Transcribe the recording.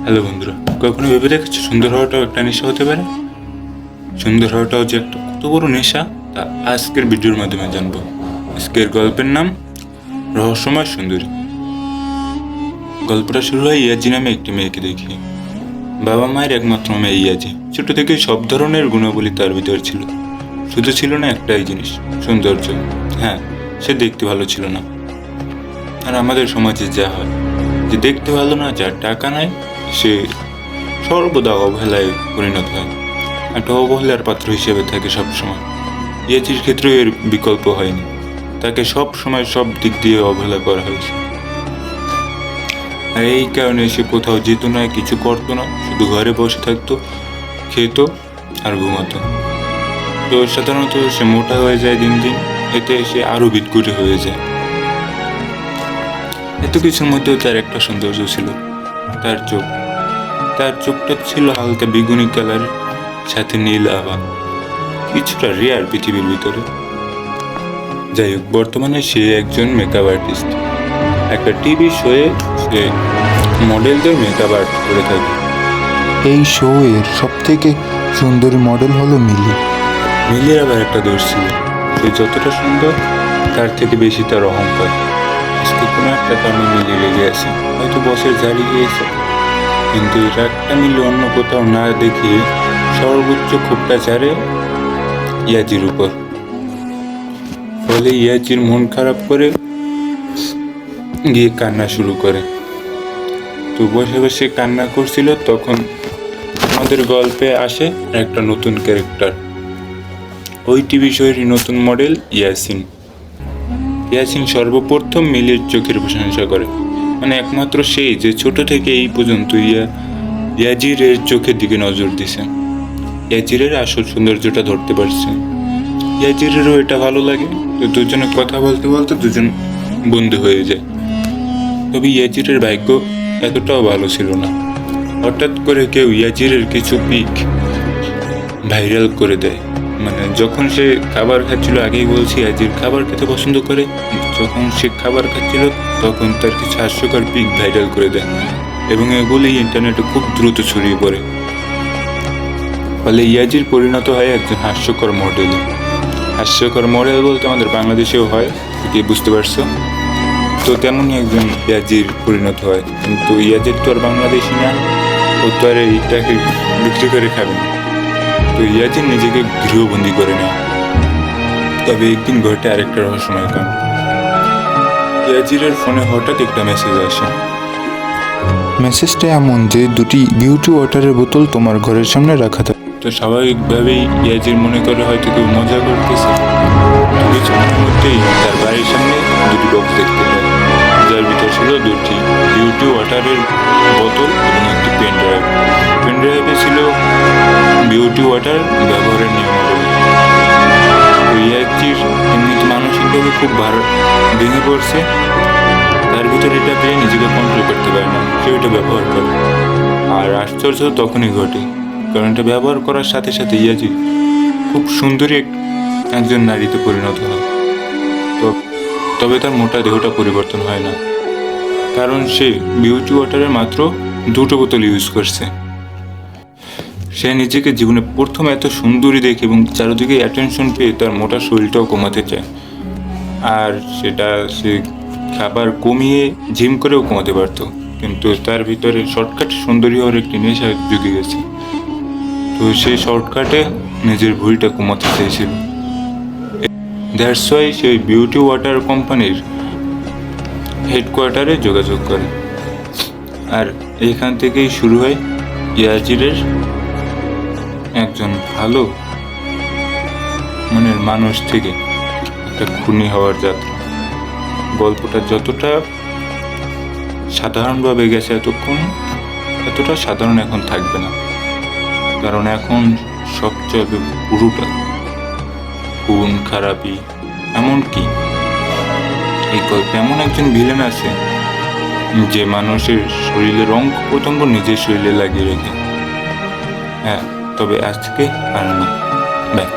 Hello বন্ধুরা, কখনো ভেবে দেখেছো সুন্দর হওয়াটাও একটা নেশা হতে পারে? সুন্দর হওয়াটাও যে একটা কত বড় নেশা তা আজকের ভিডিওর মাধ্যমে জানবো। আজকের গল্পের নাম রহস্যময় সুন্দরী। গল্পটা শুরু হয় ইয়াজি নামে একটি মেয়েকে দেখি। বাবা মায়ের একমাত্র মেয়ে ইয়াজি। ছোট থেকে সব ধরনের গুণাবলী তার ভিতর ছিল, শুধু ছিল না একটাই জিনিস, সৌন্দর্য। হ্যাঁ, সে দেখতে ভালো ছিল না। আর আমাদের সমাজে যা হয়, যে দেখতে ভালো না, যার টাকা নাই, সে সর্বদা অবহেলায় পরিণত হয়, একটা অবহেলার পাত্র হিসেবে থাকে সবসময়। ইয়াজির ক্ষেত্রেও এর বিকল্প হয়নি, তাকে সব সময় সব দিক দিয়ে অবহেলা করা হয়েছে। আর এই কারণে সে কোথাও যেত না, কিছু করতো না, শুধু ঘরে বসে থাকতো, খেত আর ঘুমাতো। তো সাধারণত সে মোটা হয়ে যায় দিন দিন, এতে সে আরো বিদঘুটে হয়ে যায়। এত কিছুর মধ্যেও তার একটা সৌন্দর্য ছিল, তার চোখ। তার চোখটা ছিল হালকা বেগুনি কালার, সাথে নীল আভা, কিছুটা রেয়ার পৃথিবীর ভিতরে। যাই হোক, বর্তমানে সে একজন মেকআপ আর্টিস্ট। একটা টিভি শোয়ে সে মডেলদের মেকআপ আর্ট করে থাকে। এই শো এর সবথেকে সুন্দরী মডেল হলো মিলি। মিলির আবার একটা দোষ ছিল, সে যতটা সুন্দর তার থেকে বেশি তার অহংকার। আজকে কোনো একটা কারণে মিলি লেগে আছে, হয়তো বসের জারি গিয়েছে, কিন্তু এটা একটা মিলি অন্য কোথাও না দেখিয়ে সর্বোচ্চ ক্ষোভটা ছাড়ে ইয়াজির উপর। ফলে ইয়াজির মন খারাপ করে গিয়ে কান্না শুরু করে। তো বসে বসে কান্না করছিল, তখন আমাদের গল্পে আসে একটা নতুন ক্যারেক্টার, ওই টিভি শোয়েরই নতুন মডেল ইয়াসিন। ইয়াসিন সর্বপ্রথম মিলির চোখের প্রশংসা করে, মানে একমাত্র সেই যে ছোট থেকে এই পর্যন্ত ইয়াজিরের চোখের দিকে নজর দিছে, ইয়াজিরের আসল সৌন্দর্যটা ধরতে পারছে। ইয়াজিরেরও এটা ভালো লাগে, তো দুজনে কথা বলতে বলতে দুজন বন্ধু হয়ে যায়। তবে ইয়াজিরের ভাগ্য এতটাও ভালো ছিল না। হঠাৎ করে কেউ ইয়াজিরের কিছু পিক ভাইরাল করে দেয়। মানে যখন সে খাবার খাচ্ছিল, আগেই বলছি ইয়াজির খাবার খেতে পছন্দ করে, যখন সে খাবার খাচ্ছিল তখন তার কিছু হাস্যকর পিক ভাইরাল করে দেয়, এবং এগুলি ইন্টারনেটে খুব দ্রুত ছড়িয়ে পড়ে। ফলে ইয়াজির পরিণত হয় একজন হাস্যকর মডেলে। হাস্যকর মডেল বলতে আমাদের বাংলাদেশেও হয়, কি বুঝতে পারছো? তো তেমনই একজন ইয়াজির পরিণত হয়, কিন্তু ইয়াজির তো আর বাংলাদেশি না, ও তো আর এইটাকে বিক্রি করে খাবে না। তো ইয়াজির নিজেকে গৃহবন্দী করে নেয়। তবে একদিন ঘটে আরেকটা রহস্যময় কাণ্ড। ইয়াজিরের ফোনে হঠাৎ একটা মেসেজ আসে। মেসেজটা এমন যে দুটি বিউটি ওয়াটারের বোতল তোমার ঘরের সামনে রাখা থাকে। তো স্বাভাবিকভাবেই ইয়াজির মনে করে হয়তো কেউ মজা করতেছে। কিছুক্ষণের মধ্যেই তার বাড়ির সামনে দুটি বক্স দেখতে পায়, যার ভিতর ছিল দুটি বিউটি ওয়াটারের বোতল এবং একটি পেন ড্রাইভ। পেন ড্রাইভে ছিল বিউটি ওয়াটার ব্যবহারের নিয়মাবলী। তো ইয়াজির এমনিতে মানসিকভাবে খুব ভেঙে পড়ছে, তার ভিতরে এটা পেয়ে নিজেকে কন্ট্রোল করতে পারে না, সে ওটা ব্যবহার করে। আর আশ্চর্য তখনই ঘটে, কারণ এটা ব্যবহার করার সাথে সাথে ইয়াজি খুব সুন্দরী একজন নারীতে পরিণত হয়। তবে তার মোটা দেহটা পরিবর্তন হয় না, কারণ সে বিউটি ওয়াটারের মাত্র দুটো বোতল ইউজ করছে। সে নিজেকে জীবনে প্রথম এত সুন্দরী দেখে এবং চারিদিকে অ্যাটেনশন পেয়ে তার মোটা শরীরটাও কমাতে চায়। আর সেটা সে খাবার কমিয়ে জিম করেও কমাতে পারতো, কিন্তু তার ভিতরে শর্টকাট সুন্দরী হওয়ার একটি নেশা জুগে গেছে। তো সেই শর্টকাটে নিজের ভুঁড়িটা কমাতে চেয়েছিল। দ্যাটস ওয়াই সেই বিউটি ওয়াটার কোম্পানির হেডকোয়ার্টারে যোগাযোগ করে। আর এইখান থেকেই শুরু হয় ইয়াজিরের একজন ভালো মনের মানুষ থেকে একটা খুনি হওয়ার যাত্রা। গল্পটা যতটা সাধারণভাবে গেছে এতক্ষণ, এতটা সাধারণ এখন থাকবে না, কারণ এখন সব চলবে পুরোটা খুন খারাপি। এমনকি এই গল্পে এমন একজন ভিলেন আছে যে মানুষের শরীরের অঙ্গ প্রত্যঙ্গ নিজের শরীরে লাগিয়ে রেখে। হ্যাঁ, তবে আজকে আর না। বাই।